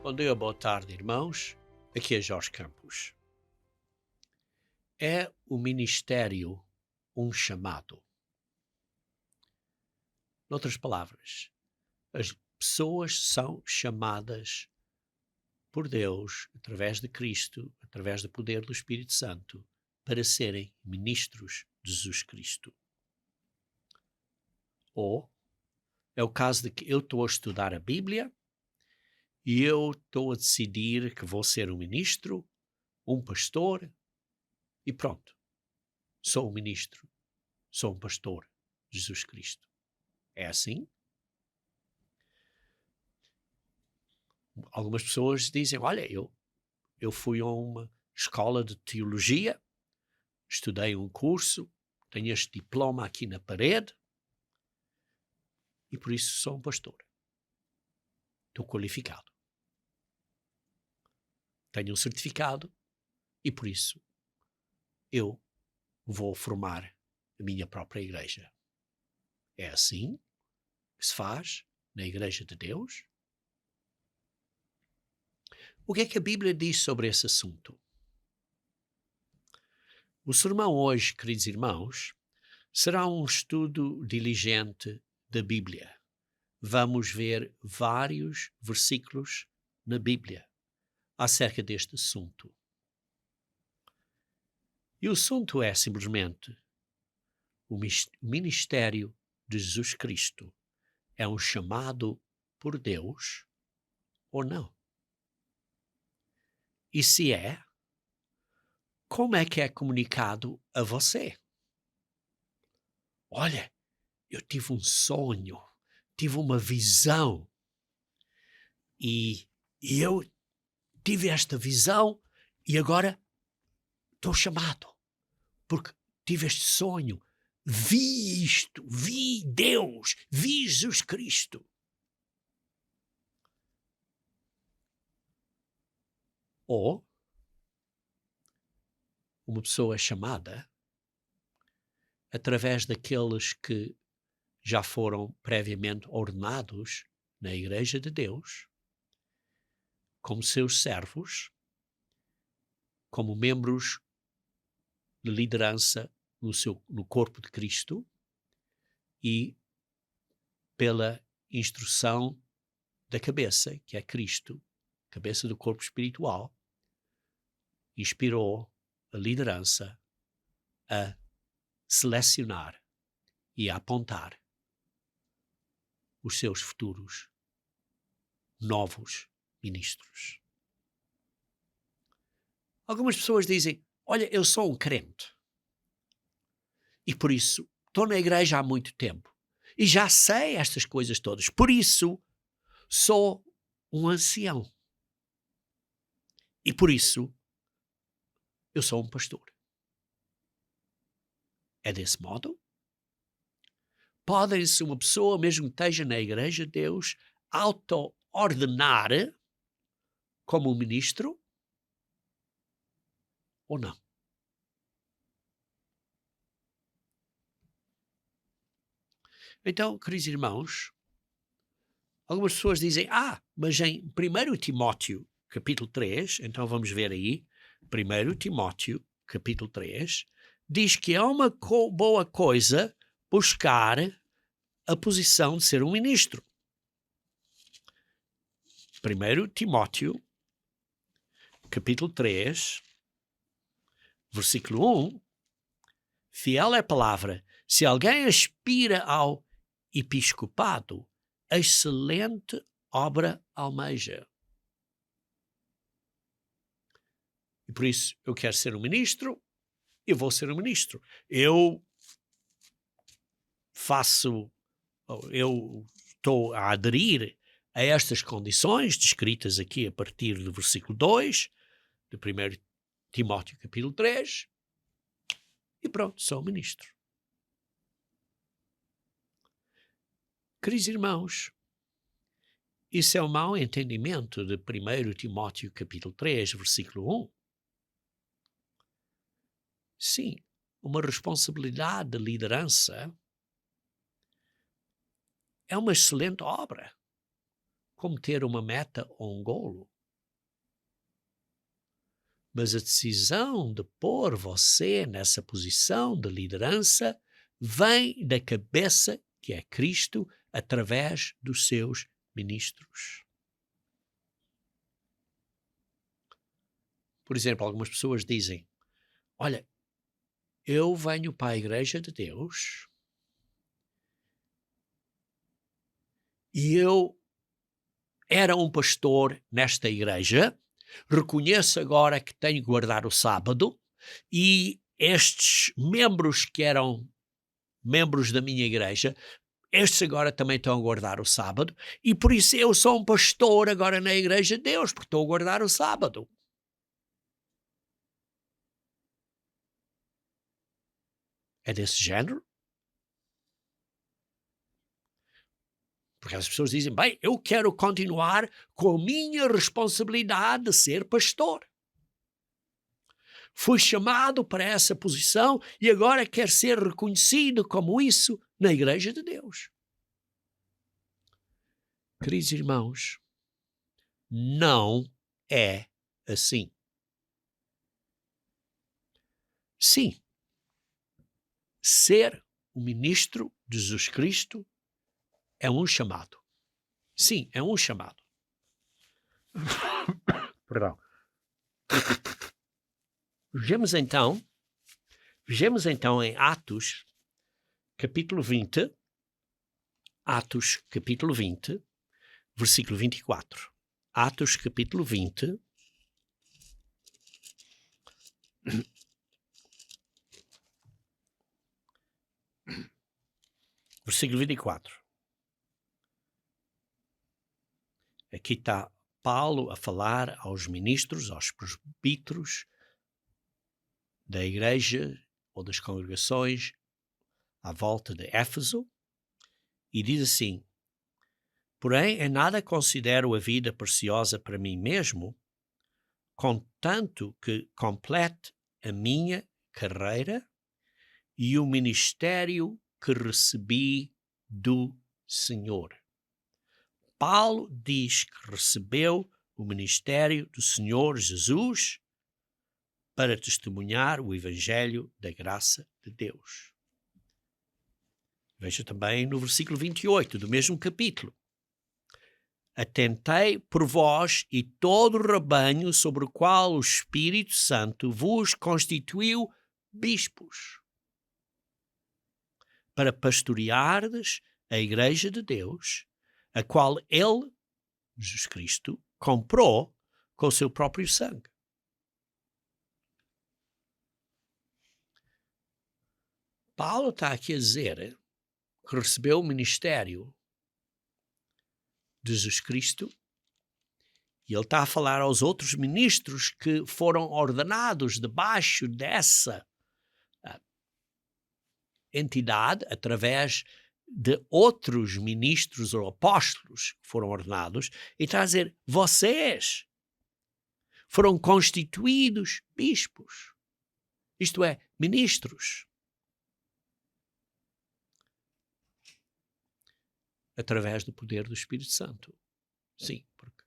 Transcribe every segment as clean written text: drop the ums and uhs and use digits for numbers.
Bom dia, boa tarde, irmãos. Aqui é Jorge Campos. É o ministério um chamado? Noutras palavras, as pessoas são chamadas por Deus, através de Cristo, através do poder do Espírito Santo, para serem ministros de Jesus Cristo. Ou é o caso de que eu estou a estudar a Bíblia e eu estou a decidir que vou ser um ministro, um pastor, e pronto. Sou um ministro, sou um pastor de Jesus Cristo. É assim? Algumas pessoas dizem, olha, eu fui a uma escola de teologia, estudei um curso, tenho este diploma aqui na parede e por isso sou um pastor. Estou qualificado. Tenho um certificado e por isso eu vou formar a minha própria igreja. É assim que se faz na Igreja de Deus? O que é que a Bíblia diz sobre esse assunto? O sermão hoje, queridos irmãos, será um estudo diligente da Bíblia. Vamos ver vários versículos na Bíblia acerca deste assunto. E o assunto é simplesmente o ministério de Jesus Cristo é um chamado por Deus ou não? E se é, como é que é comunicado a você? Olha, eu tive um sonho, tive uma visão e eu tive esta visão e agora estou chamado porque tive este sonho, vi isto, vi Deus, vi Jesus Cristo. Ou uma pessoa é chamada através daqueles que já foram previamente ordenados na Igreja de Deus, como seus servos, como membros de liderança no corpo de Cristo e pela instrução da cabeça, que é Cristo, cabeça do corpo espiritual, inspirou a liderança a selecionar e a apontar os seus futuros novos ministros. Algumas pessoas dizem, olha, eu sou um crente e por isso estou na igreja há muito tempo e já sei estas coisas todas, por isso sou um ancião e por isso eu sou um pastor. É desse modo? Pode-se uma pessoa, mesmo que esteja na Igreja de Deus, auto-ordenar como um ministro ou não? Então, queridos irmãos, algumas pessoas dizem, mas em 1 Timóteo, capítulo 3, então vamos ver aí, 1 Timóteo, capítulo 3, diz que é uma boa coisa buscar a posição de ser um ministro. 1 Timóteo, capítulo 3, versículo 1, fiel é a palavra, se alguém aspira ao episcopado, excelente obra almeja. E por isso eu quero ser um ministro, eu vou ser um ministro. Eu estou a aderir a estas condições descritas aqui a partir do versículo 2, de 1 Timóteo capítulo 3, e pronto, sou um ministro. Queridos irmãos, isso é um mau entendimento de 1 Timóteo capítulo 3, versículo 1. Sim, uma responsabilidade de liderança é uma excelente obra, como ter uma meta ou um golo. mas a decisão de pôr você nessa posição de liderança vem da cabeça que é Cristo através dos seus ministros. Por exemplo, algumas pessoas dizem, olha, eu venho para a Igreja de Deus e eu era um pastor nesta igreja, reconheço agora que tenho que guardar o sábado e estes membros que eram membros da minha igreja, estes agora também estão a guardar o sábado e por isso eu sou um pastor agora na Igreja de Deus, porque estou a guardar o sábado. É desse género? Porque as pessoas dizem, bem, eu quero continuar com a minha responsabilidade de ser pastor. Fui chamado para essa posição e agora quer ser reconhecido como isso na Igreja de Deus. Queridos irmãos, não é assim. Sim, ser o ministro de Jesus Cristo é um chamado. Sim, é um chamado. Perdão. Vejamos então em Atos, capítulo 20, Atos, capítulo 20, versículo 24. Atos, capítulo 20, versículo 24. Aqui está Paulo a falar aos ministros, aos presbíteros da igreja ou das congregações à volta de Éfeso e diz assim, porém em nada considero a vida preciosa para mim mesmo, contanto que complete a minha carreira e o ministério que recebi do Senhor. Paulo diz que recebeu o ministério do Senhor Jesus para testemunhar o Evangelho da graça de Deus. Veja também no versículo 28 do mesmo capítulo. Atentei por vós e todo o rebanho sobre o qual o Espírito Santo vos constituiu bispos, para pastoreardes a Igreja de Deus, a qual ele, Jesus Cristo, comprou com o seu próprio sangue. Paulo está aqui a dizer que recebeu o ministério de Jesus Cristo e ele está a falar aos outros ministros que foram ordenados debaixo dessa entidade através de outros ministros ou apóstolos que foram ordenados e está a dizer, vocês foram constituídos bispos, isto é, ministros, através do poder do Espírito Santo. Sim, porque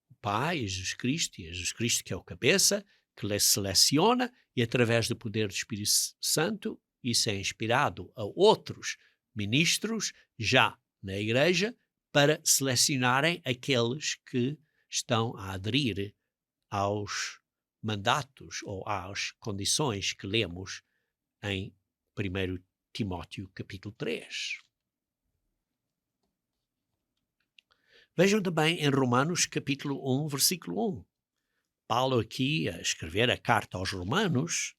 o Pai é Jesus Cristo e é Jesus Cristo que é o cabeça, que lhe seleciona e através do poder do Espírito Santo isso é inspirado a outros ministros já na igreja para selecionarem aqueles que estão a aderir aos mandatos ou às condições que lemos em 1 Timóteo capítulo 3. Vejam também em Romanos capítulo 1, versículo 1. Paulo aqui, a escrever a carta aos Romanos,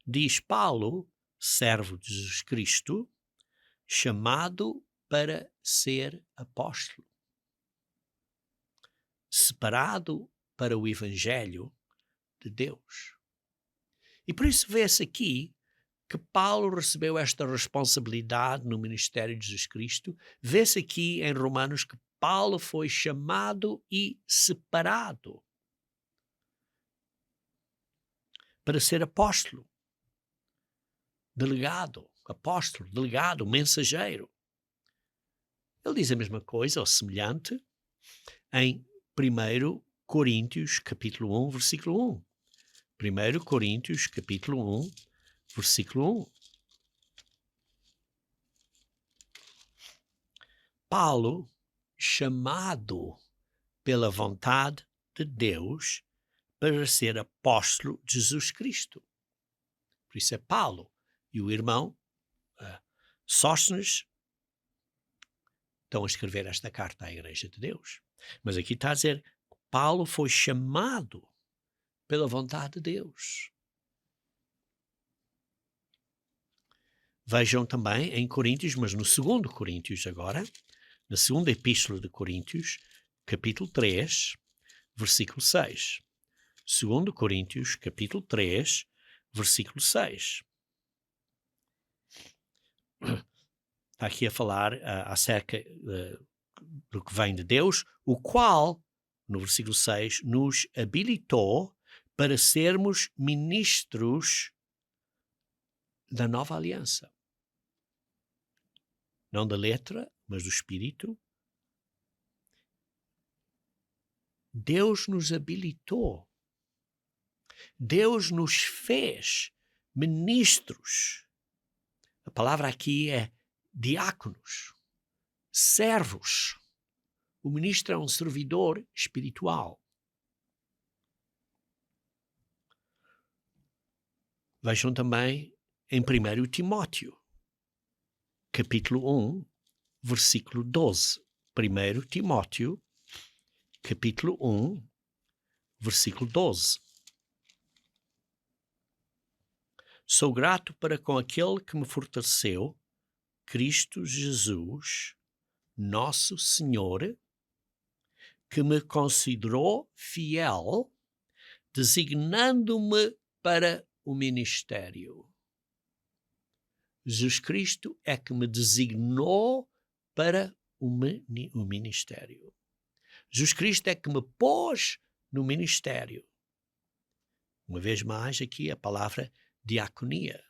diz Paulo, servo de Jesus Cristo, chamado para ser apóstolo, separado para o Evangelho de Deus. E por isso vê-se aqui que Paulo recebeu esta responsabilidade no ministério de Jesus Cristo. Vê-se aqui em Romanos que Paulo foi chamado e separado para ser apóstolo, delegado, apóstolo, delegado, mensageiro. Ele diz a mesma coisa, ou semelhante, em 1 Coríntios, capítulo 1, versículo 1. 1 Coríntios, capítulo 1, versículo 1. Paulo, chamado pela vontade de Deus para ser apóstolo de Jesus Cristo. Por isso é Paulo e o irmão Sóstenes estão a escrever esta carta à Igreja de Deus. Mas aqui está a dizer, Paulo foi chamado pela vontade de Deus. Vejam também em Coríntios, mas no 2 Coríntios agora, na segunda epístola de Coríntios, capítulo 3, versículo 6. 2 Coríntios, capítulo 3, versículo 6. Está aqui a falar acerca do que vem de Deus, o qual, no versículo 6, nos habilitou para sermos ministros da nova aliança. Não da letra, mas do Espírito. Deus nos habilitou. Deus nos fez ministros. A palavra aqui é diáconos, servos. O ministro é um servidor espiritual. Vejam também em 1 Timóteo, capítulo 1, versículo 12. 1 Timóteo, capítulo 1, versículo 12. Sou grato para com aquele que me fortaleceu, Cristo Jesus, nosso Senhor, que me considerou fiel, designando-me para o ministério. Jesus Cristo é que me designou para o ministério. Jesus Cristo é que me pôs no ministério. Uma vez mais aqui a palavra diaconia.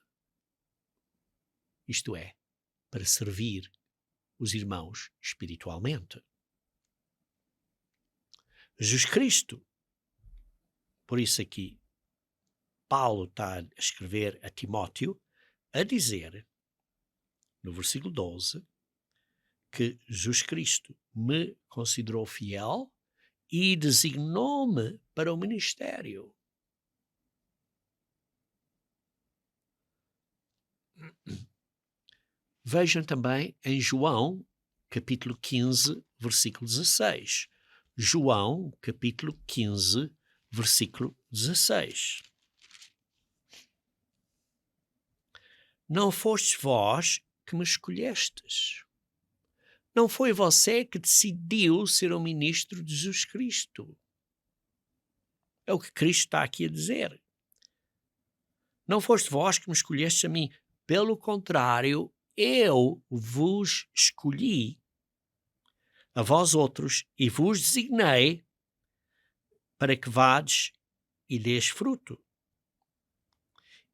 Isto é, para servir os irmãos espiritualmente. Jesus Cristo. Por isso aqui, Paulo está a escrever a Timóteo, a dizer, no versículo 12, que Jesus Cristo me considerou fiel e designou-me para o ministério. Vejam também em João, capítulo 15, versículo 16. João, capítulo 15, versículo 16. Não fostes vós que me escolhestes. Não foi você que decidiu ser o ministro de Jesus Cristo. É o que Cristo está aqui a dizer. Não foste vós que me escolhestes a mim. Pelo contrário, eu vos escolhi a vós outros e vos designei para que vades e deis fruto.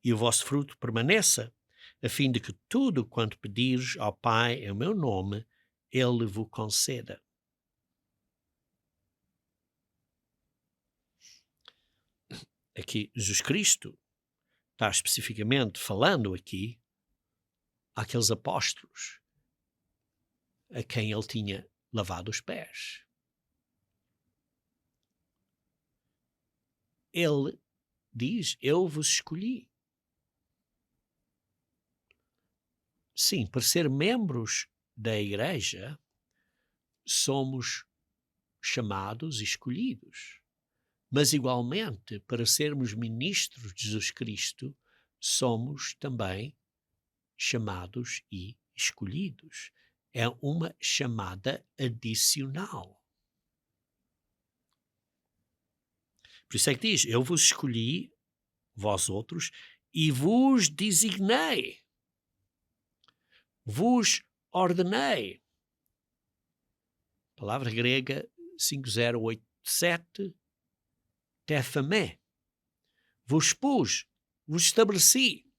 E o vosso fruto permaneça, a fim de que tudo quanto pedires ao Pai em meu nome, Ele vos conceda. Aqui, Jesus Cristo está especificamente falando aqui àqueles apóstolos a quem Ele tinha lavado os pés. Ele diz, eu vos escolhi. Sim, para ser membros da igreja, somos chamados e escolhidos. Mas, igualmente, para sermos ministros de Jesus Cristo, somos também chamados e escolhidos. É uma chamada adicional. Por isso é que diz, eu vos escolhi, vós outros, e vos designei, vos ordenei. Palavra grega 5087, tefamé. Vos pus, vos estabeleci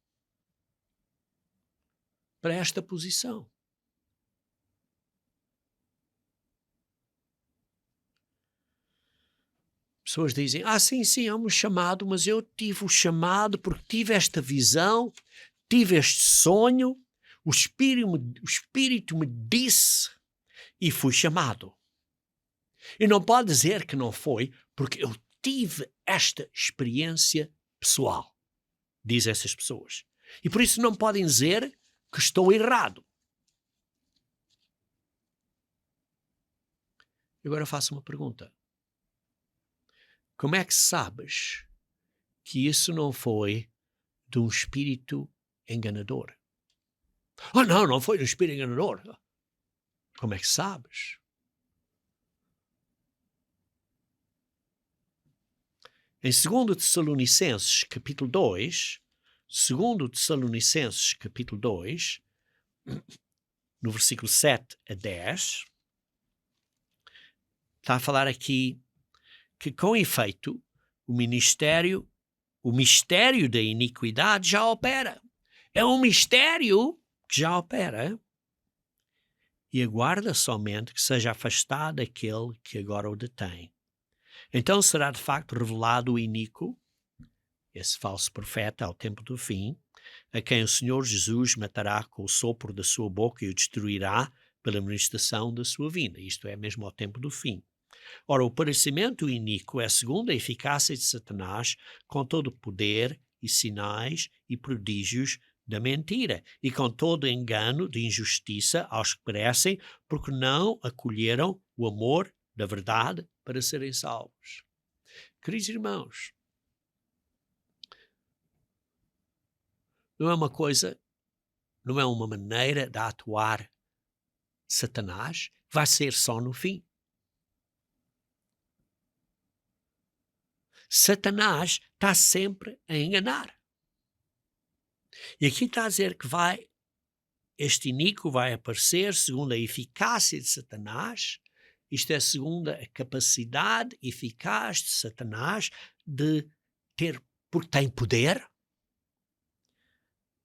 para esta posição. Pessoas dizem, sim, é um chamado, mas eu tive o chamado porque tive esta visão, tive este sonho, o Espírito me disse e fui chamado. E não pode dizer que não foi, porque eu tive esta experiência pessoal, diz essas pessoas. E por isso não podem dizer que estou errado. Agora faço uma pergunta. Como é que sabes que isso não foi de um espírito enganador? Não foi de um espírito enganador. Como é que sabes? Em 2 Tessalonicenses, capítulo 2, 2 Tessalonicenses, capítulo 2, no versículo 7 a 10, está a falar aqui que, com efeito, o mistério da iniquidade já opera. É um mistério que já opera e aguarda somente que seja afastado aquele que agora o detém. Então será de facto revelado o iníquo, esse falso profeta ao tempo do fim, a quem o Senhor Jesus matará com o sopro da sua boca e o destruirá pela manifestação da sua vinda. Isto é mesmo ao tempo do fim. Ora, o parecimento iníquo é segundo a eficácia de Satanás, com todo o poder e sinais e prodígios da mentira, e com todo engano de injustiça aos que perecem, porque não acolheram o amor da verdade para serem salvos. Queridos irmãos, não é uma maneira de atuar Satanás, vai ser só no fim. Satanás está sempre a enganar. E aqui está a dizer que este iníquo vai aparecer segundo a eficácia de Satanás, isto é, segundo a capacidade eficaz de Satanás de ter, porque tem poder,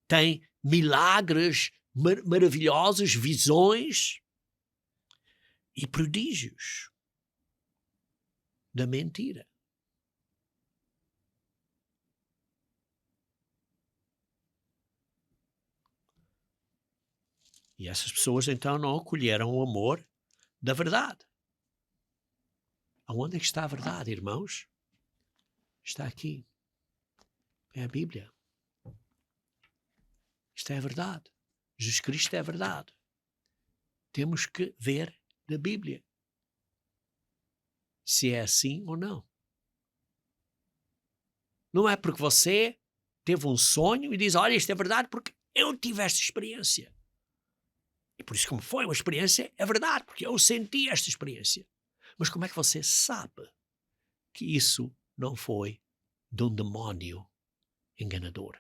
tem milagres maravilhosos, visões e prodígios da mentira. E essas pessoas então não acolheram o amor da verdade. Aonde é que está a verdade, irmãos? Está aqui. É a Bíblia. Isto é a verdade. Jesus Cristo é a verdade. Temos que ver na Bíblia se é assim ou não. Não é porque você teve um sonho e diz, olha, isto é verdade porque eu tive esta experiência. E por isso, como foi uma experiência, é verdade, porque eu senti esta experiência. Mas como é que você sabe que isso não foi de um demónio enganador?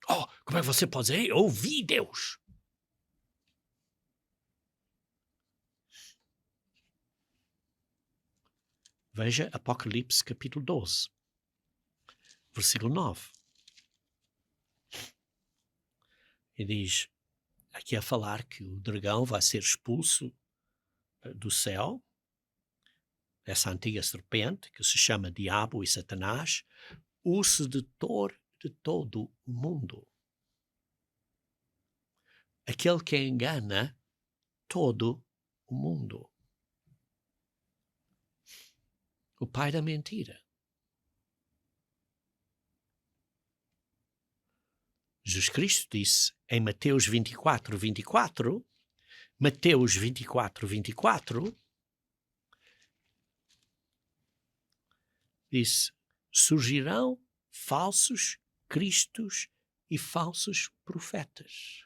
Como é que você pode dizer, eu ouvi Deus? Veja Apocalipse capítulo 12, versículo 9. E diz, aqui a falar que o dragão vai ser expulso do céu, essa antiga serpente, que se chama Diabo e Satanás, o sedutor de todo o mundo. Aquele que engana todo o mundo. O pai da mentira. Jesus Cristo disse em Mateus 24, 24, disse, surgirão falsos cristos e falsos profetas,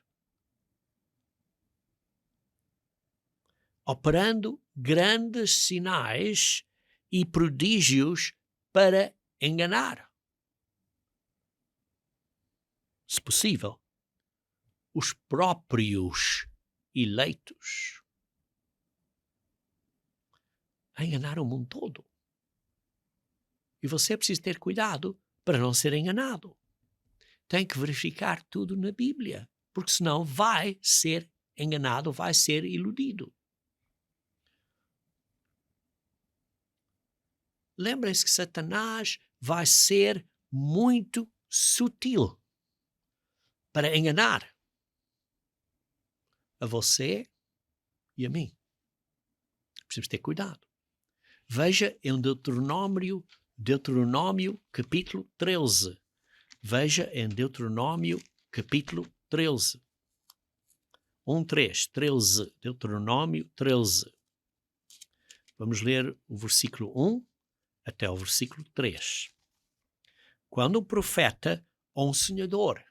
operando grandes sinais e prodígios para enganar, se possível, os próprios eleitos, a enganar o mundo todo. E você precisa ter cuidado para não ser enganado. Tem que verificar tudo na Bíblia, porque senão vai ser enganado, vai ser iludido. lembrem-se que Satanás vai ser muito sutil para enganar a você e a mim. Precisamos ter cuidado. Veja em Deuteronômio capítulo 13. Veja em Deuteronômio capítulo 13. 13. Deuteronômio 13. Vamos ler o versículo 1 até o versículo 3. Quando um profeta ou um sonhador,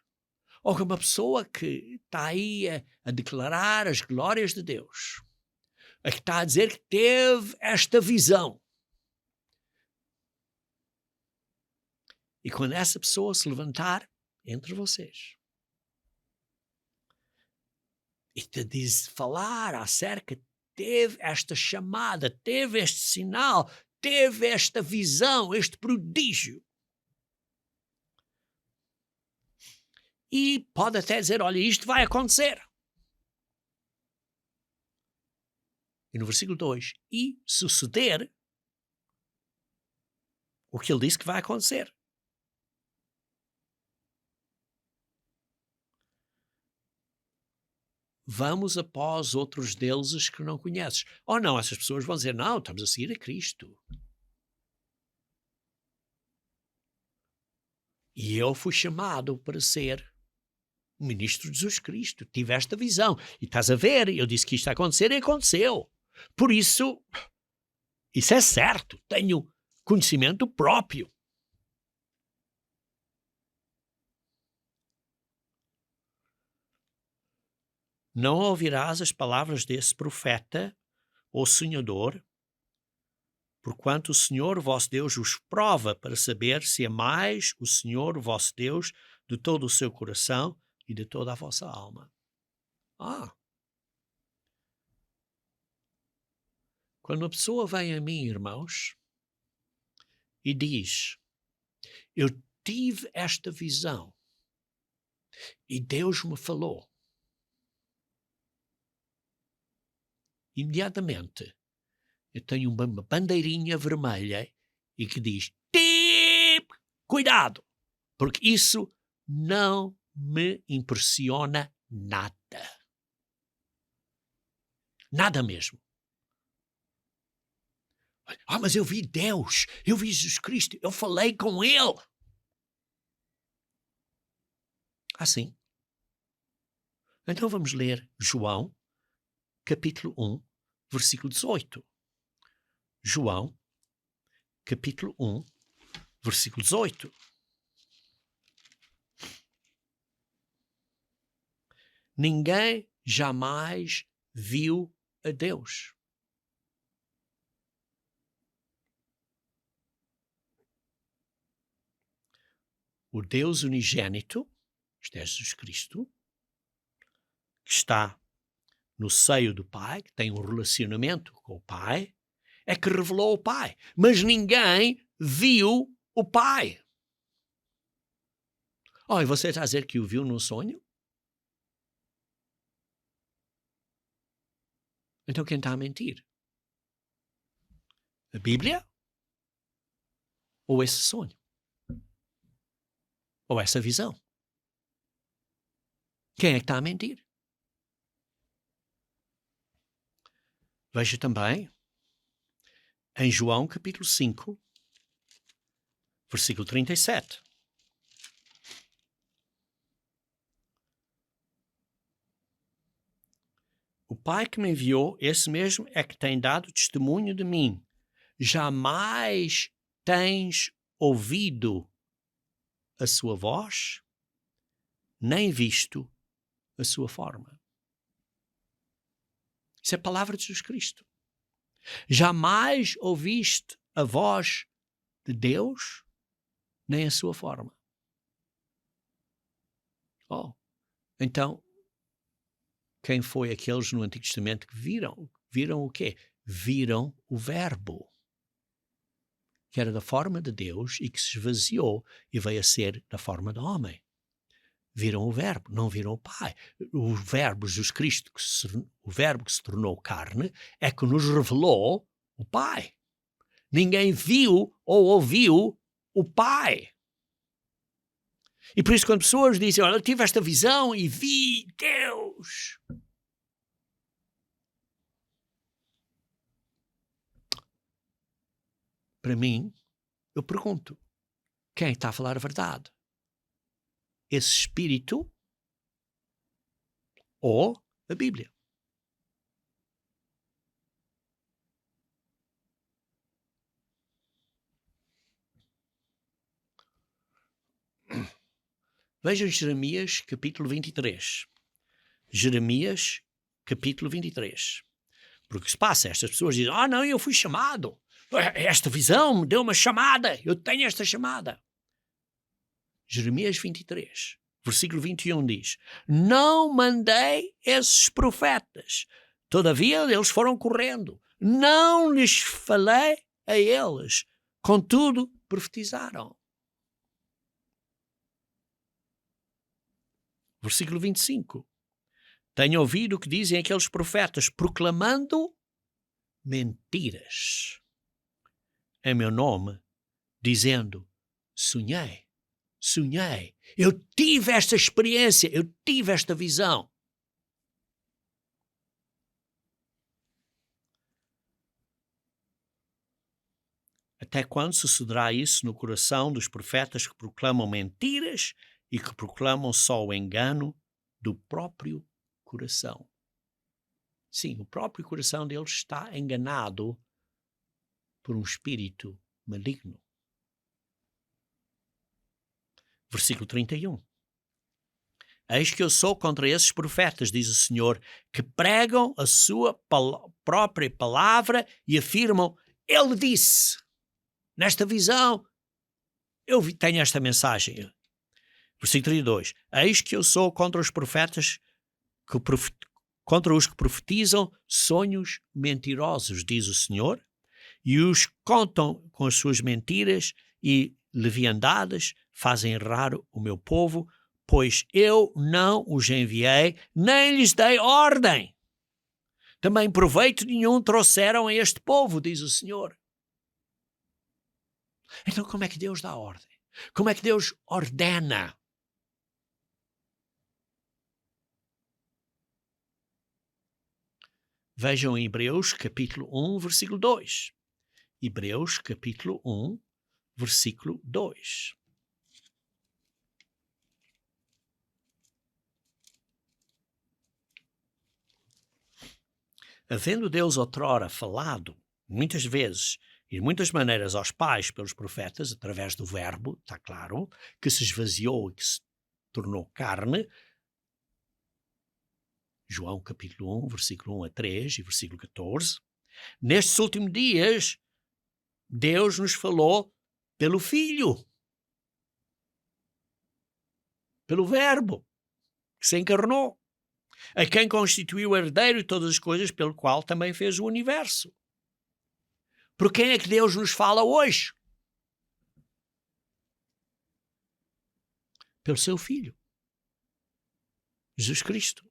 ou uma pessoa que está aí a declarar as glórias de Deus, a que está a dizer que teve esta visão, e quando essa pessoa se levantar entre vocês e te diz, falar acerca, teve esta chamada, teve este sinal, teve esta visão, este prodígio, e pode até dizer, olha, isto vai acontecer. E no versículo 2, e suceder o que ele disse que vai acontecer. Vamos após outros deuses que não conheces. Ou não, essas pessoas vão dizer, não, estamos a seguir a Cristo. E eu fui chamado para ser o ministro de Jesus Cristo. Tive esta visão. E estás a ver, eu disse que isto ia acontecer e aconteceu. Por isso é certo. Tenho conhecimento próprio. Não ouvirás as palavras desse profeta ou sonhador, porquanto o Senhor vosso Deus os prova para saber se amais o Senhor vosso Deus de todo o seu coração e de toda a vossa alma. Quando uma pessoa vem a mim, irmãos, e diz, eu tive esta visão e Deus me falou, imediatamente eu tenho uma bandeirinha vermelha e que diz, cuidado, porque isso não me impressiona nada. Nada mesmo. Mas eu vi Deus, eu vi Jesus Cristo, eu falei com Ele. Assim. Então vamos ler João, capítulo 1, versículo 18. João, capítulo 1, versículo 18. Ninguém jamais viu a Deus. O Deus unigênito, isto é Jesus Cristo, que está no seio do Pai, que tem um relacionamento com o Pai, é que revelou o Pai. Mas ninguém viu o Pai. E você está a dizer que o viu num sonho? Então quem está a mentir? A Bíblia? Ou esse sonho? Ou essa visão? Quem é que está a mentir? Veja também em João capítulo 5, versículo 37. O Pai que me enviou, esse mesmo é que tem dado testemunho de mim. Jamais tens ouvido a sua voz, nem visto a sua forma. Isso é a palavra de Jesus Cristo. Jamais ouviste a voz de Deus, nem a sua forma. Então, quem foi aqueles no Antigo Testamento que viram? Viram o quê? Viram o Verbo, que era da forma de Deus e que se esvaziou e veio a ser da forma de homem. Viram o Verbo, não viram o Pai. O Verbo, Jesus Cristo, o Verbo que se tornou carne, é que nos revelou o Pai. Ninguém viu ou ouviu o Pai. E por isso quando pessoas dizem, olha, eu tive esta visão e vi Deus. Para mim, eu pergunto, quem está a falar a verdade? Esse Espírito ou a Bíblia? Vejam Jeremias capítulo 23. Jeremias capítulo 23. Porque o que se passa? Estas pessoas dizem, não, eu fui chamado. Esta visão me deu uma chamada. Eu tenho esta chamada. Jeremias 23, versículo 21 diz, não mandei esses profetas. Todavia eles foram correndo. Não lhes falei a eles. Contudo, profetizaram. Versículo 25. Tenho ouvido o que dizem aqueles profetas, proclamando mentiras em meu nome, dizendo, sonhei, eu tive esta experiência, eu tive esta visão. Até quando sucederá isso no coração dos profetas que proclamam mentiras e que proclamam só o engano do próprio coração? Sim, o próprio coração deles está enganado por um espírito maligno. Versículo 31. Eis que eu sou contra esses profetas, diz o Senhor, que pregam a sua própria palavra e afirmam, ele disse, nesta visão, eu tenho esta mensagem. Versículo 32. Eis que eu sou contra os profetas, contra os que profetizam sonhos mentirosos, diz o Senhor, e os contam com as suas mentiras e leviandades, fazem errar o meu povo, pois eu não os enviei, nem lhes dei ordem. Também proveito nenhum trouxeram a este povo, diz o Senhor. Então como é que Deus dá ordem? Como é que Deus ordena? Vejam em Hebreus capítulo 1, versículo 2. Hebreus capítulo 1, versículo 2. Havendo Deus outrora falado, muitas vezes e de muitas maneiras aos pais pelos profetas, através do verbo, está claro, que se esvaziou e que se tornou carne, João capítulo 1, versículo 1 a 3 e versículo 14, nestes últimos dias, Deus nos falou pelo Filho, pelo verbo, que se encarnou, a quem constituiu o herdeiro de todas as coisas, pelo qual também fez o universo. Por quem é que Deus nos fala hoje? Pelo seu Filho, Jesus Cristo.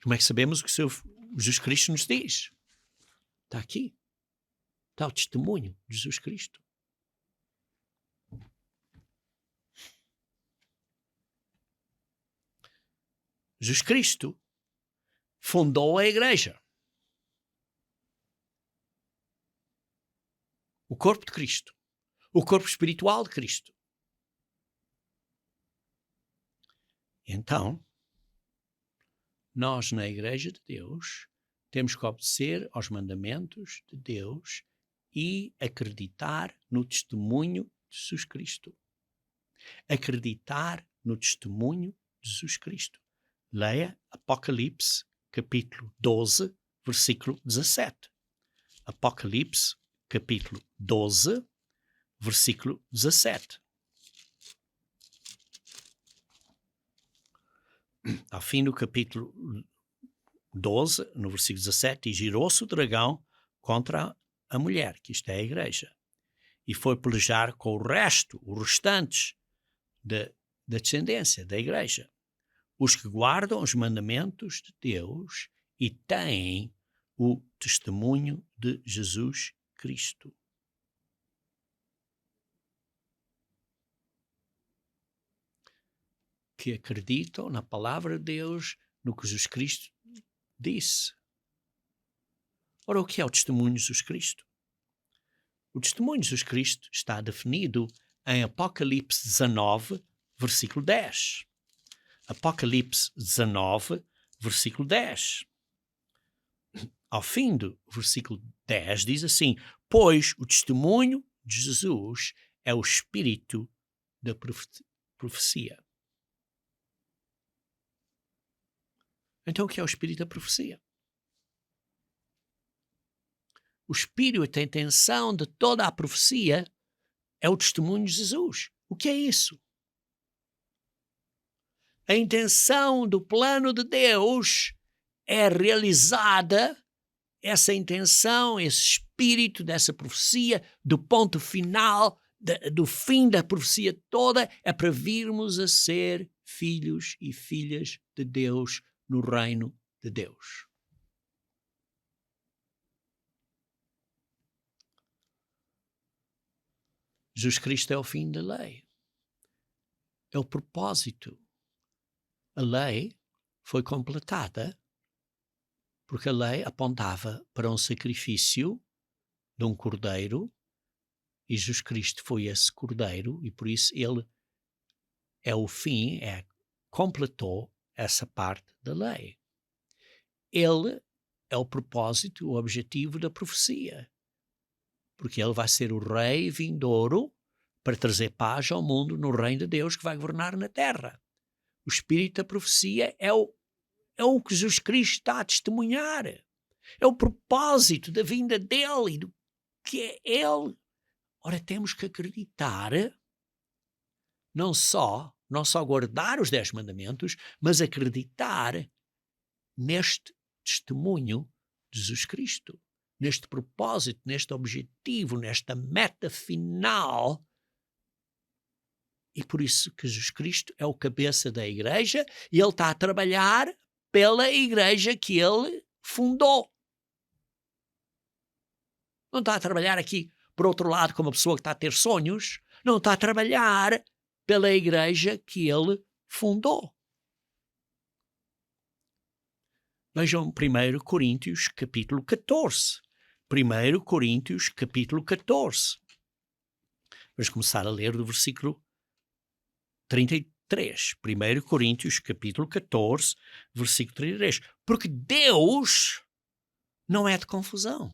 Como é que sabemos o que o seu Jesus Cristo nos diz? Está aqui. Está o testemunho de Jesus Cristo. Jesus Cristo fundou a igreja. O corpo de Cristo. O corpo espiritual de Cristo. Então, nós na igreja de Deus temos que obedecer aos mandamentos de Deus e acreditar no testemunho de Jesus Cristo. Acreditar no testemunho de Jesus Cristo. Leia Apocalipse, capítulo 12, versículo 17. Apocalipse, capítulo 12, versículo 17. Ao fim do capítulo 12, no versículo 17, e girou-se o dragão contra a mulher, que isto é a igreja, e foi pelejar com os restantes da descendência da igreja, os que guardam os mandamentos de Deus e têm o testemunho de Jesus Cristo. Que acreditam na palavra de Deus, no que Jesus Cristo disse. Ora, o que é o testemunho de Jesus Cristo? O testemunho de Jesus Cristo está definido em Apocalipse 19, versículo 10. Apocalipse 19, versículo 10. Ao fim do versículo 10 diz assim: pois o testemunho de Jesus é o espírito da profecia. Então o que é o espírito da profecia? O espírito, a intenção de toda a profecia é o testemunho de Jesus. O que é isso? A intenção do plano de Deus é realizada, essa intenção, esse espírito dessa profecia, do ponto final, do fim da profecia toda, é para virmos a ser filhos e filhas de Deus no reino de Deus. Jesus Cristo é o fim da lei. É o propósito. A lei foi completada porque a lei apontava para um sacrifício de um cordeiro e Jesus Cristo foi esse cordeiro e por isso ele é o fim, completou essa parte da lei. Ele é o propósito, o objetivo da profecia. Porque ele vai ser o rei vindouro para trazer paz ao mundo no reino de Deus que vai governar na terra. O espírito da profecia é o que Jesus Cristo está a testemunhar. É o propósito da vinda dele e do que é ele. Ora, temos que acreditar, não só guardar os 10 mandamentos, mas acreditar neste testemunho de Jesus Cristo. Neste propósito, neste objetivo, nesta meta final. E por isso que Jesus Cristo é o cabeça da igreja e ele está a trabalhar pela igreja que ele fundou. Não está a trabalhar aqui, por outro lado, como uma pessoa que está a ter sonhos. Não está a trabalhar pela igreja que ele fundou. Vejam 1 Coríntios capítulo 14. 1 Coríntios capítulo 14. Vamos começar a ler do versículo 33. 1 Coríntios capítulo 14, versículo 33. Porque Deus não é de confusão,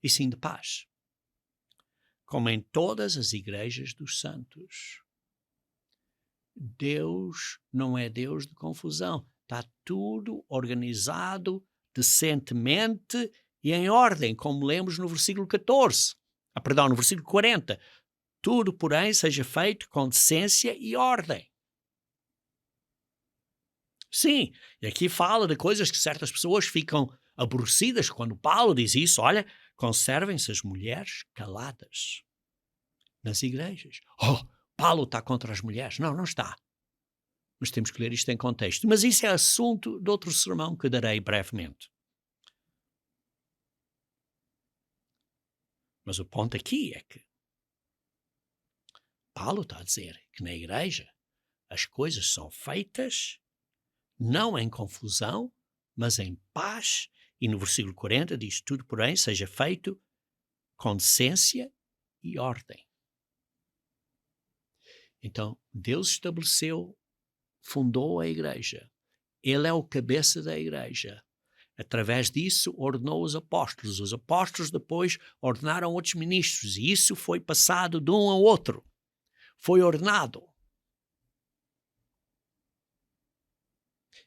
e sim de paz, como em todas as igrejas dos santos. Deus não é Deus de confusão. Está tudo organizado decentemente e em ordem, como lemos no versículo 14. No versículo 40. Tudo, porém, seja feito com decência e ordem. Sim, e aqui fala de coisas que certas pessoas ficam aborrecidas quando Paulo diz isso. Olha, conservem-se as mulheres caladas nas igrejas. Oh, Paulo está contra as mulheres. Não, não está. Mas temos que ler isto em contexto. Mas isso é assunto de outro sermão que darei brevemente. Mas o ponto aqui é que Paulo está a dizer que na igreja as coisas são feitas não em confusão, mas em paz. E no versículo 40 diz: tudo, porém, seja feito com decência e ordem. Então, Deus estabeleceu, fundou a igreja. Ele é o cabeça da igreja. Através disso, ordenou os apóstolos. Os apóstolos depois ordenaram outros ministros. E isso foi passado de um ao outro. Foi ordenado.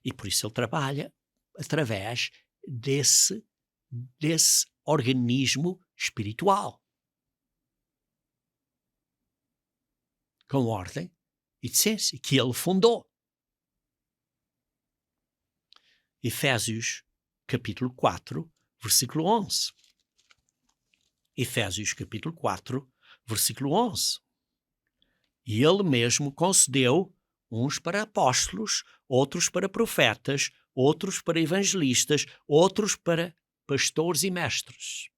E por isso ele trabalha através desse organismo espiritual. Com ordem e decência, que ele fundou. Efésios capítulo 4, versículo 11. Efésios capítulo 4, versículo 11. E ele mesmo concedeu uns para apóstolos, outros para profetas, outros para evangelistas, outros para pastores e mestres,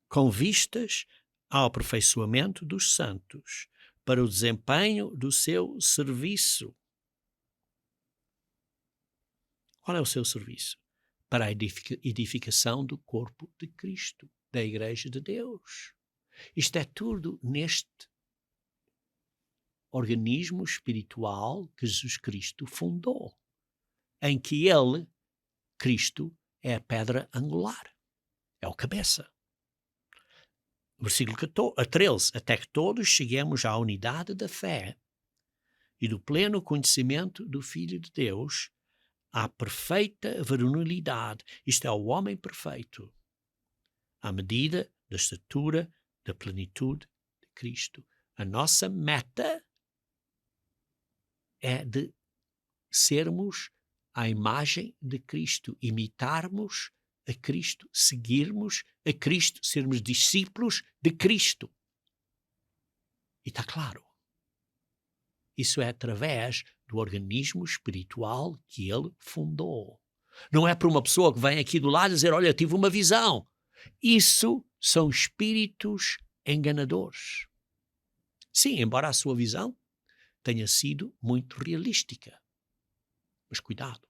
com vistas ao aperfeiçoamento dos santos, para o desempenho do seu serviço. Qual é o seu serviço? Para a edificação do corpo de Cristo, da Igreja de Deus. Isto é tudo neste organismo espiritual que Jesus Cristo fundou, em que ele, Cristo, é a pedra angular, é o cabeça. Versículo 13, até que todos cheguemos à unidade da fé e do pleno conhecimento do Filho de Deus, à perfeita varonilidade, isto é, o homem perfeito, à medida da estatura da plenitude de Cristo. A nossa meta é de sermos à imagem de Cristo, imitarmos a Cristo, seguirmos a Cristo, sermos discípulos de Cristo. E está claro. Isso é através do organismo espiritual que ele fundou. Não é por uma pessoa que vem aqui do lado dizer, olha, tive uma visão. Isso são espíritos enganadores. Sim, embora a sua visão tenha sido muito realística. Mas cuidado.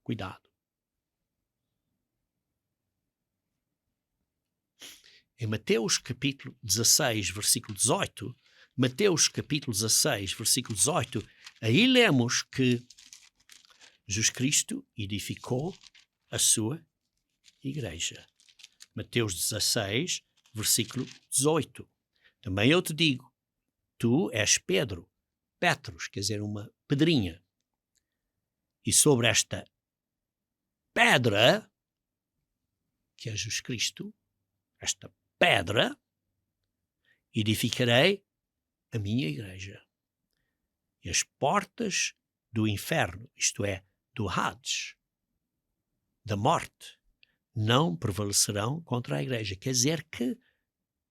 Cuidado. Em Mateus capítulo 16, versículo 18, Mateus capítulo 16, versículo 18, aí lemos que Jesus Cristo edificou a sua igreja. Mateus 16, versículo 18. Também eu te digo, tu és Pedro, Petros, quer dizer, uma pedrinha. E sobre esta pedra, que é Jesus Cristo, esta pedra, edificarei a minha igreja. E as portas do inferno, isto é, do Hades, da morte, não prevalecerão contra a igreja. Quer dizer que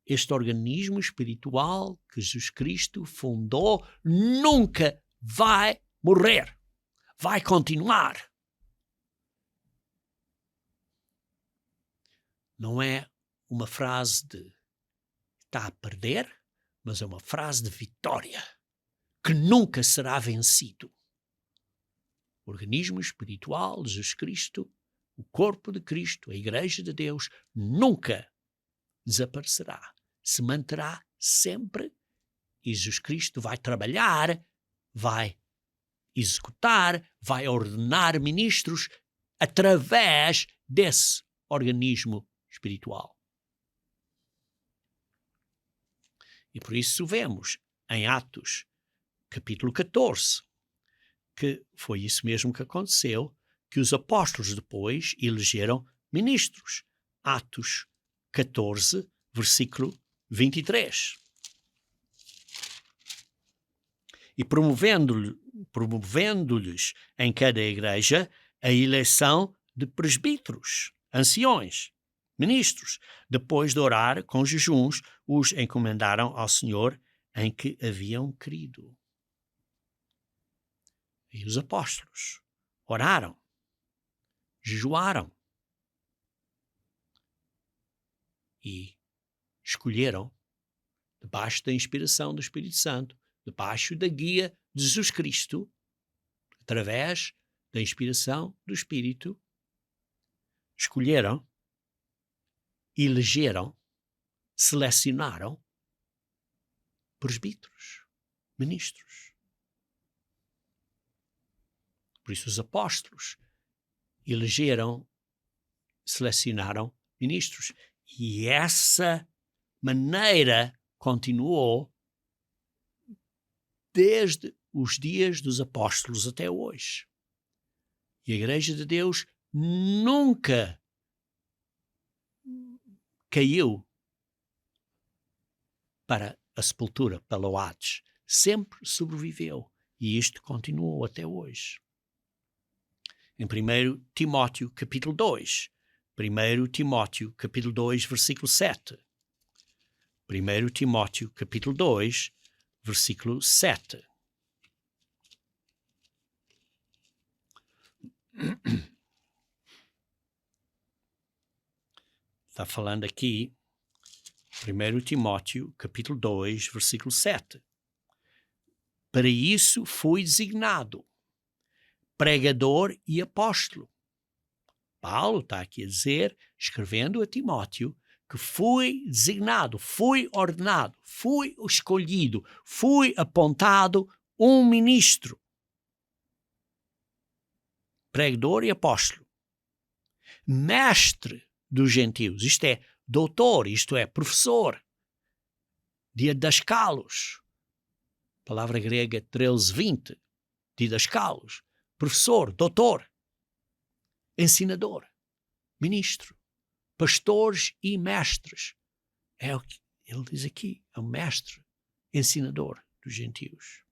este organismo espiritual que Jesus Cristo fundou nunca vai morrer. Vai continuar. Não é uma frase de está a perder, mas é uma frase de vitória, que nunca será vencido. O organismo espiritual de Jesus Cristo, o corpo de Cristo, a Igreja de Deus, nunca desaparecerá. Se manterá sempre e Jesus Cristo vai trabalhar, vai executar, vai ordenar ministros através desse organismo espiritual. E por isso vemos em Atos, capítulo 14, que foi isso mesmo que aconteceu, que os apóstolos depois elegeram ministros. Atos 14, versículo 23. E promovendo-lhes em cada igreja a eleição de presbíteros, anciões, ministros. Depois de orar com jejuns, os encomendaram ao Senhor em que haviam crido. E os apóstolos oraram, jejuaram e escolheram, debaixo da inspiração do Espírito Santo, debaixo da guia de Jesus Cristo, através da inspiração do Espírito, escolheram, elegeram, selecionaram presbíteros, ministros. Por isso os apóstolos elegeram, selecionaram ministros. E essa maneira continuou desde os dias dos apóstolos até hoje. E a Igreja de Deus nunca caiu para a sepultura, para o Hades. Sempre sobreviveu. E isto continuou até hoje. Em 1 Timóteo, capítulo 2. 1 Timóteo, capítulo 2, versículo 7. 1 Timóteo, capítulo 2, versículo 7. Está falando aqui, 1 Timóteo, capítulo 2, versículo 7. Para isso fui designado, pregador e apóstolo. Paulo está aqui a dizer, escrevendo a Timóteo, que fui designado, fui ordenado, fui escolhido, fui apontado um ministro. Pregador e apóstolo. Mestre dos gentios, isto é, doutor, isto é, professor. Didascalos, palavra grega 1320, didascalos, professor, doutor, ensinador, ministro, pastores e mestres. É o que ele diz aqui, é o mestre, ensinador dos gentios.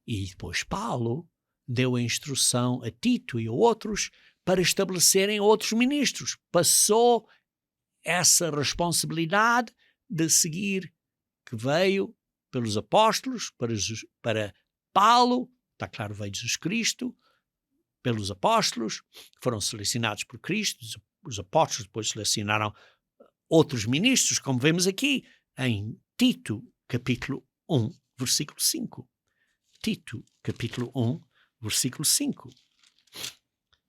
E depois Paulo deu a instrução a Tito e a outros para estabelecerem outros ministros. Passou essa responsabilidade de seguir, que veio pelos apóstolos, para Paulo, está claro, veio Jesus Cristo, pelos apóstolos, foram selecionados por Cristo, os apóstolos depois selecionaram outros ministros, como vemos aqui em Tito, capítulo 1, versículo 5. Tito, capítulo 1, versículo 5.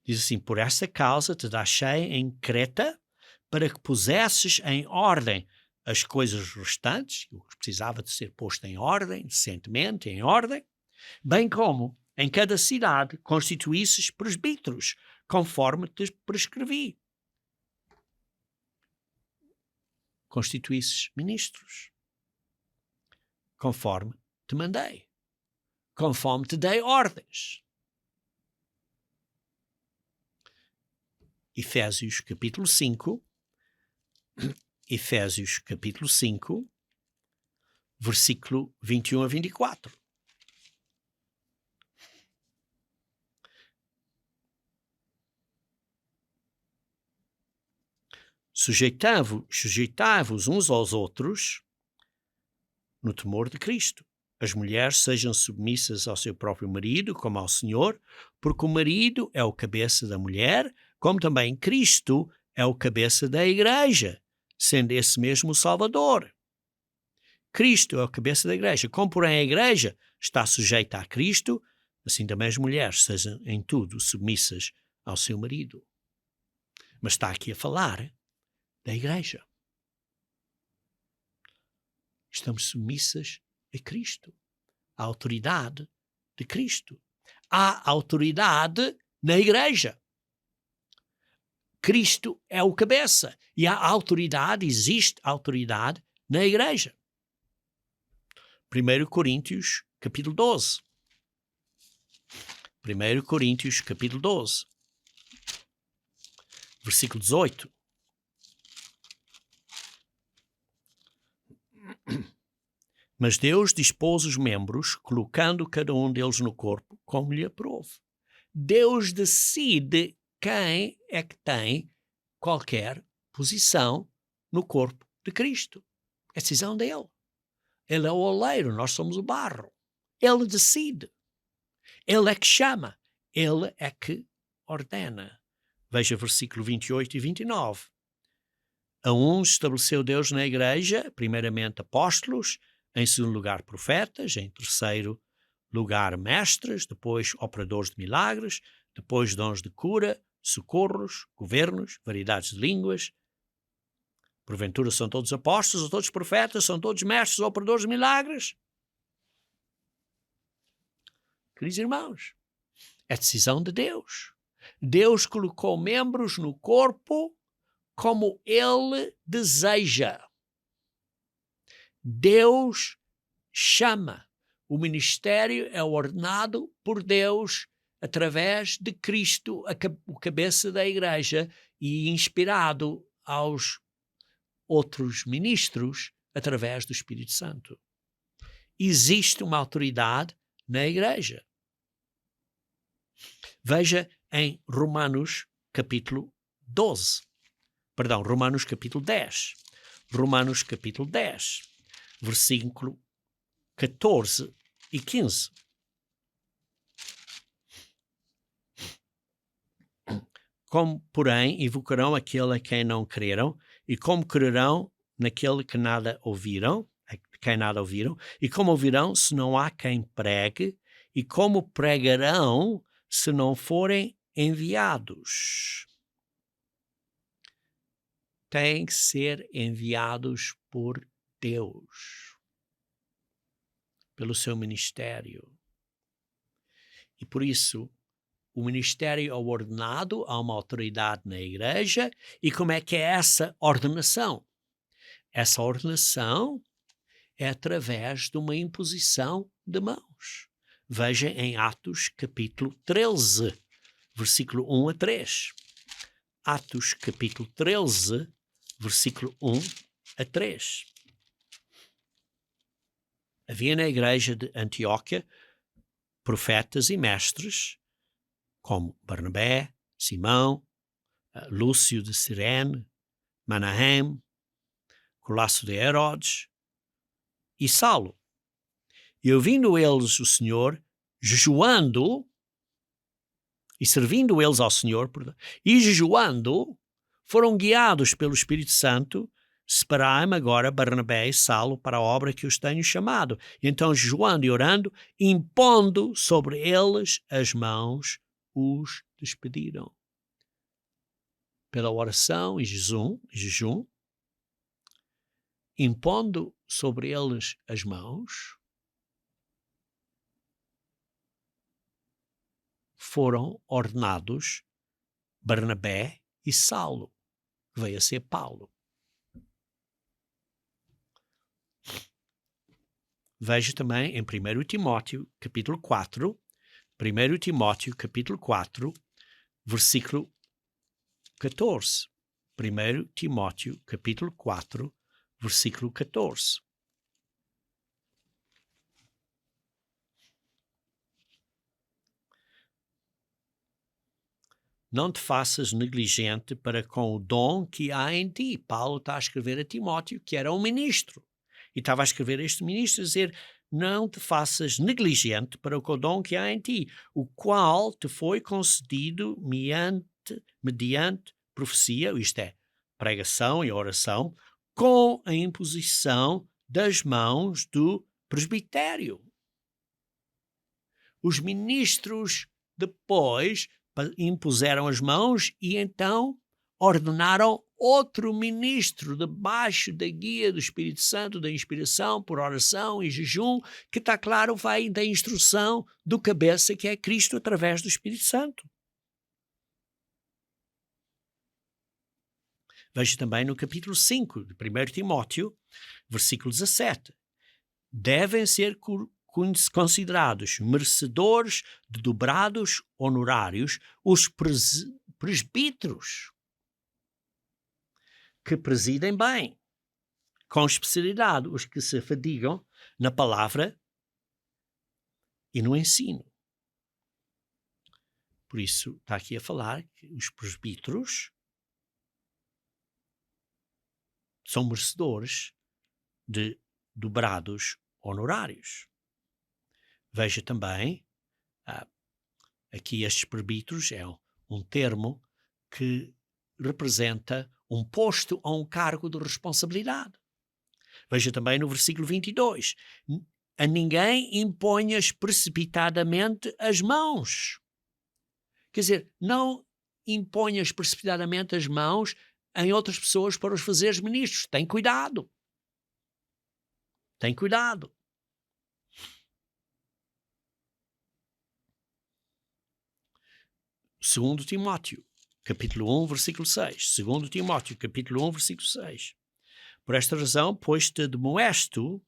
Diz assim, por esta causa te deixei em Creta, para que pusesses em ordem as coisas restantes, o que precisava de ser posto em ordem, decentemente em ordem, bem como em cada cidade constituísses presbíteros, conforme te prescrevi. Constituísses ministros, conforme te mandei, conforme te dei ordens. Efésios capítulo 5, versículo 21 a 24. Sujeitai-vos uns aos outros no temor de Cristo. As mulheres sejam submissas ao seu próprio marido, como ao Senhor, porque o marido é o cabeça da mulher, como também Cristo é o cabeça da igreja, sendo esse mesmo o Salvador. Cristo é o cabeça da igreja. Como, porém, a igreja está sujeita a Cristo, assim também as mulheres sejam em tudo submissas ao seu marido. Mas está aqui a falar da igreja. Estamos submissas a Cristo, à autoridade de Cristo. Há autoridade na igreja. Cristo é o cabeça e há autoridade, existe autoridade na igreja. 1 Coríntios, capítulo 12. 1 Coríntios, capítulo 12, versículo 18. Mas Deus dispôs os membros, colocando cada um deles no corpo, como lhe aprouve. Deus decide quem é que tem qualquer posição no corpo de Cristo. É a decisão dele. Ele é o oleiro, nós somos o barro. Ele decide. Ele é que chama. Ele é que ordena. Veja versículo 28 e 29. A uns estabeleceu Deus na igreja, primeiramente apóstolos, em segundo lugar profetas, em terceiro lugar mestres, depois operadores de milagres, depois dons de cura, socorros, governos, variedades de línguas. Porventura são todos apóstolos, são todos profetas, são todos mestres, operadores de milagres. Queridos irmãos, é decisão de Deus. Deus colocou membros no corpo como Ele deseja. Deus chama. O ministério é ordenado por Deus através de Cristo, o cabeça da igreja, e inspirado aos outros ministros através do Espírito Santo. Existe uma autoridade na igreja. Veja em Romanos capítulo 10. Romanos capítulo 10, versículo 14 e 15. Como, porém, invocarão aquele a quem não creram, e como crerão naquele que nada ouviram, e como ouvirão se não há quem pregue, e como pregarão se não forem enviados? Têm que ser enviados por Deus, pelo seu ministério. E por isso, o ministério é ordenado a uma autoridade na igreja. E como é que é essa ordenação? Essa ordenação é através de uma imposição de mãos. Veja em Atos capítulo 13, versículo 1 a 3. Atos capítulo 13, versículo 1 a 3. Havia na igreja de Antioquia profetas e mestres, como Barnabé, Simão, Lúcio de Cirene, Manahem, Colasso de Herodes e Saulo. E ouvindo eles o Senhor, jejuando, e servindo eles ao Senhor, e jejuando, foram guiados pelo Espírito Santo. Separai-me agora Barnabé e Saulo para a obra que os tenho chamado. E então, jejuando e orando, impondo sobre eles as mãos, os despediram. Pela oração e jejum, impondo sobre eles as mãos, foram ordenados Barnabé e Saulo, que veio a ser Paulo. Veja também em 1 Timóteo, capítulo 4, 1 Timóteo, capítulo 4, versículo 14. 1 Timóteo, capítulo 4, versículo 14. Não te faças negligente para com o dom que há em ti. Paulo está a escrever a Timóteo, que era um ministro. E estava a escrever a este ministro, a dizer, não te faças negligente para com o dom que há em ti, o qual te foi concedido mediante profecia, isto é, pregação e oração, com a imposição das mãos do presbitério. Os ministros depois impuseram as mãos e então ordenaram outro ministro debaixo da guia do Espírito Santo, da inspiração por oração e jejum, que está claro vai da instrução do cabeça que é Cristo através do Espírito Santo. Veja também no capítulo 5 de 1 Timóteo, versículo 17. Devem ser considerados merecedores de dobrados honorários os presbíteros que presidem bem, com especialidade, os que se fadigam na palavra e no ensino. Por isso, está aqui a falar que os presbíteros são merecedores de dobrados honorários. Veja também, aqui estes presbíteros é um termo que representa um posto ou um cargo de responsabilidade. Veja também no versículo 22. A ninguém imponhas precipitadamente as mãos. Quer dizer, não imponhas precipitadamente as mãos em outras pessoas para os fazeres ministros. Tem cuidado. Tem cuidado. Segundo Timóteo, capítulo 1, versículo 6. Segundo Timóteo, capítulo 1, versículo 6. Por esta razão, pois te demoesto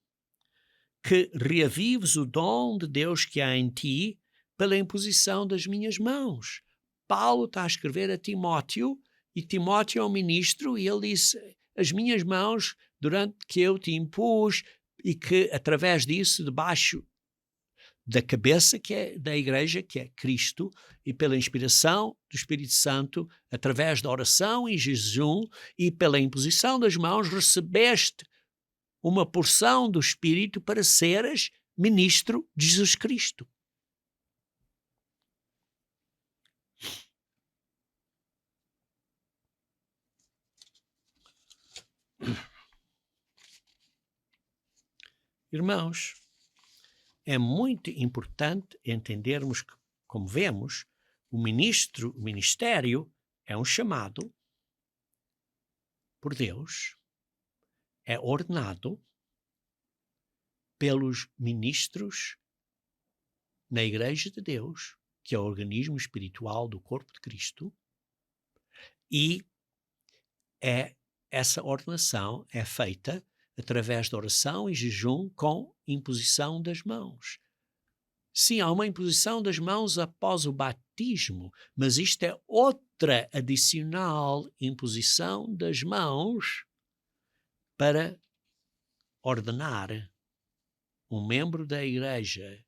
que reavives o dom de Deus que há em ti pela imposição das minhas mãos. Paulo está a escrever a Timóteo, e Timóteo é um ministro, e ele disse, as minhas mãos, durante que eu te impus, e que através disso, debaixo da cabeça que é da igreja, que é Cristo, e pela inspiração do Espírito Santo, através da oração e jejum, e pela imposição das mãos, recebeste uma porção do Espírito para seres ministro de Jesus Cristo. Irmãos, é muito importante entendermos que, como vemos, o ministério é um chamado por Deus, é ordenado pelos ministros na Igreja de Deus, que é o organismo espiritual do corpo de Cristo, e essa ordenação é feita através de oração e jejum com imposição das mãos. Sim, há uma imposição das mãos após o batismo, mas isto é outra adicional imposição das mãos para ordenar um membro da igreja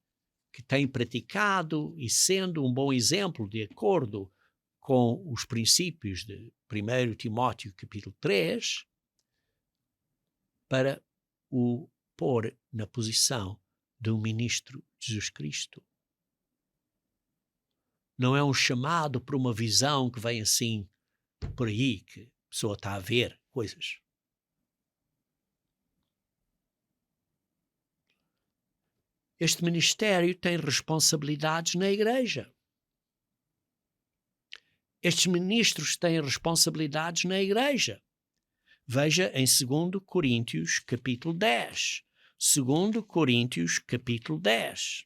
que tem praticado e sendo um bom exemplo de acordo com os princípios de 1 Timóteo capítulo 3, para o pôr na posição de um ministro de Jesus Cristo. Não é um chamado por uma visão que vem assim por aí, que a pessoa está a ver coisas. Este ministério tem responsabilidades na igreja. Estes ministros têm responsabilidades na igreja. Veja em 2 Coríntios capítulo 10. 2 Coríntios capítulo 10.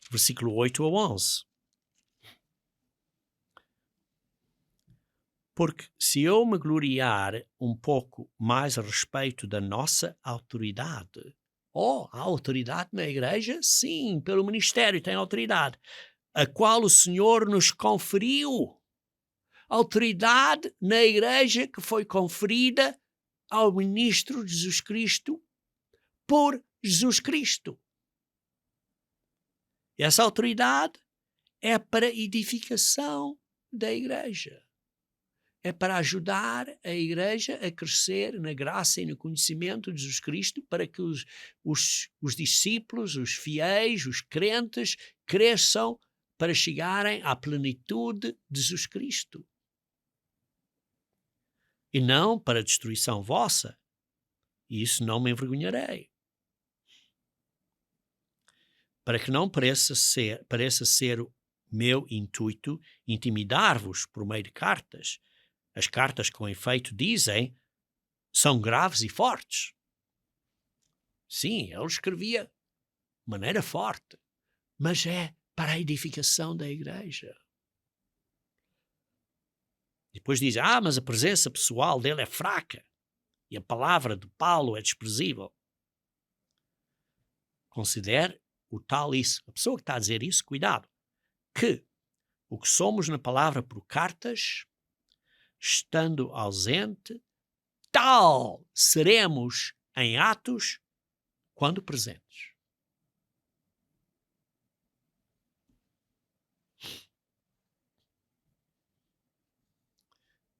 Versículo 8 a 11. Porque se eu me gloriar um pouco mais a respeito da nossa autoridade, há autoridade na igreja? Sim, pelo ministério tem autoridade, a qual o Senhor nos conferiu. Autoridade na igreja que foi conferida ao ministro de Jesus Cristo por Jesus Cristo. E essa autoridade é para edificação da igreja. É para ajudar a igreja a crescer na graça e no conhecimento de Jesus Cristo, para que os discípulos, os fiéis, os crentes cresçam para chegarem à plenitude de Jesus Cristo. E não para a destruição vossa. E isso não me envergonharei. Para que não pareça ser o meu intuito intimidar-vos por meio de cartas. As cartas, com efeito, dizem, são graves e fortes. Sim, ele escrevia de maneira forte, mas é para a edificação da igreja. Depois diz, mas a presença pessoal dele é fraca e a palavra de Paulo é desprezível. Considere o tal isso. A pessoa que está a dizer isso, cuidado, que o que somos na palavra por cartas, estando ausente, tal seremos em atos quando presentes.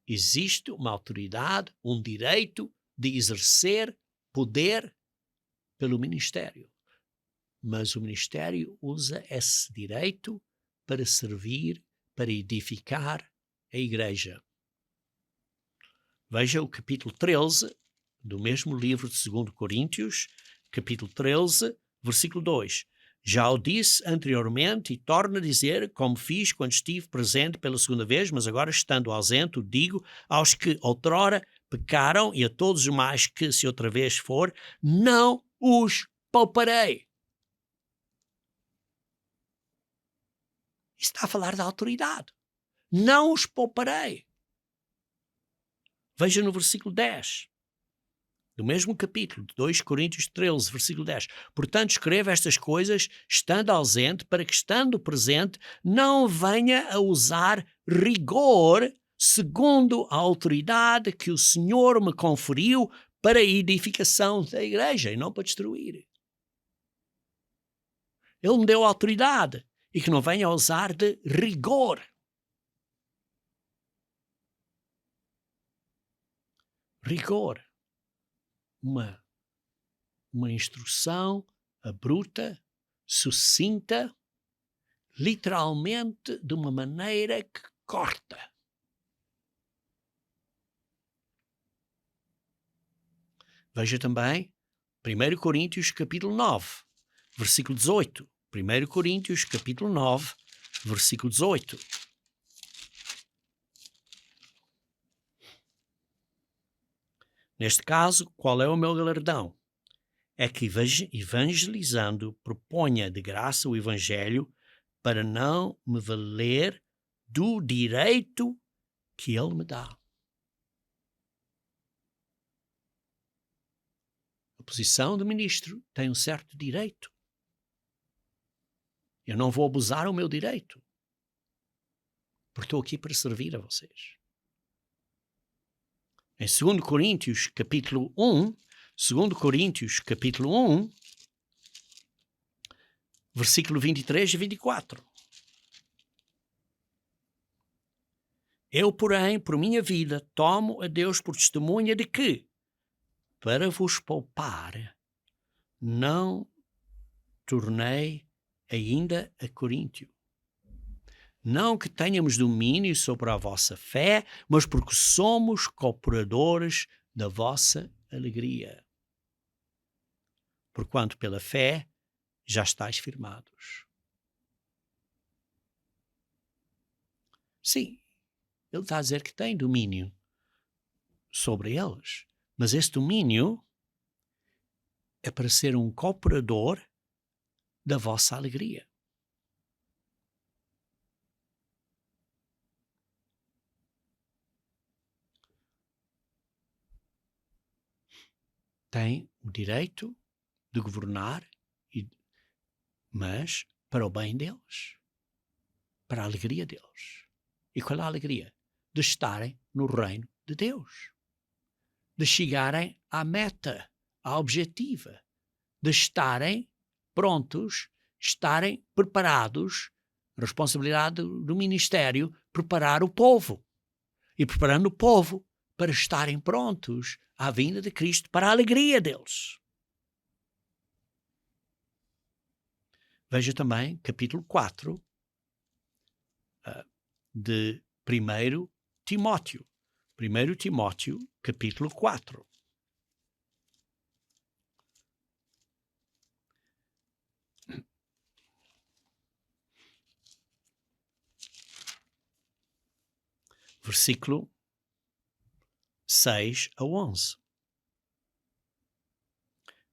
Existe uma autoridade, um direito de exercer poder pelo ministério. Mas o ministério usa esse direito para servir, para edificar a igreja. Veja o capítulo 13 do mesmo livro de 2 Coríntios, capítulo 13, versículo 2. Já o disse anteriormente e torno a dizer, como fiz quando estive presente pela segunda vez, mas agora estando ausente, o digo aos que outrora pecaram e a todos os mais que, se outra vez for, não os pouparei. Está a falar da autoridade. Não os pouparei. Veja no versículo 10, do mesmo capítulo, de 2 Coríntios 13, versículo 10. Portanto, escreva estas coisas estando ausente, para que, estando presente, não venha a usar rigor segundo a autoridade que o Senhor me conferiu para a edificação da igreja e não para destruir. Ele me deu autoridade e que não venha a usar de rigor. Rigor. Uma instrução abrupta, sucinta, literalmente de uma maneira que corta. Veja também 1 Coríntios capítulo 9, versículo 18. 1 Coríntios capítulo 9, versículo 18. Neste caso, qual é o meu galardão? É que evangelizando proponha de graça o evangelho para não me valer do direito que ele me dá. A posição de ministro tem um certo direito. Eu não vou abusar o meu direito, porque estou aqui para servir a vocês. Em 2 Coríntios capítulo 1, 2 Coríntios capítulo 1, versículo 23 e 24. Eu, porém, por minha vida, tomo a Deus por testemunha de que, para vos poupar, não tornei ainda a Coríntio. Não que tenhamos domínio sobre a vossa fé, mas porque somos cooperadores da vossa alegria. Porquanto pela fé já estáis firmados. Sim, ele está a dizer que tem domínio sobre eles, mas esse domínio é para ser um cooperador da vossa alegria. Tem o direito de governar, mas para o bem deles, para a alegria deles. E qual é a alegria? De estarem no reino de Deus, de chegarem à meta, à objetiva, de estarem prontos, estarem preparados, a responsabilidade do ministério, preparar o povo. E preparando o povo para estarem prontos à vinda de Cristo, para a alegria deles. Veja também capítulo 4 de 1 Timóteo. 1 Timóteo, capítulo 4. Versículo 6 a 11.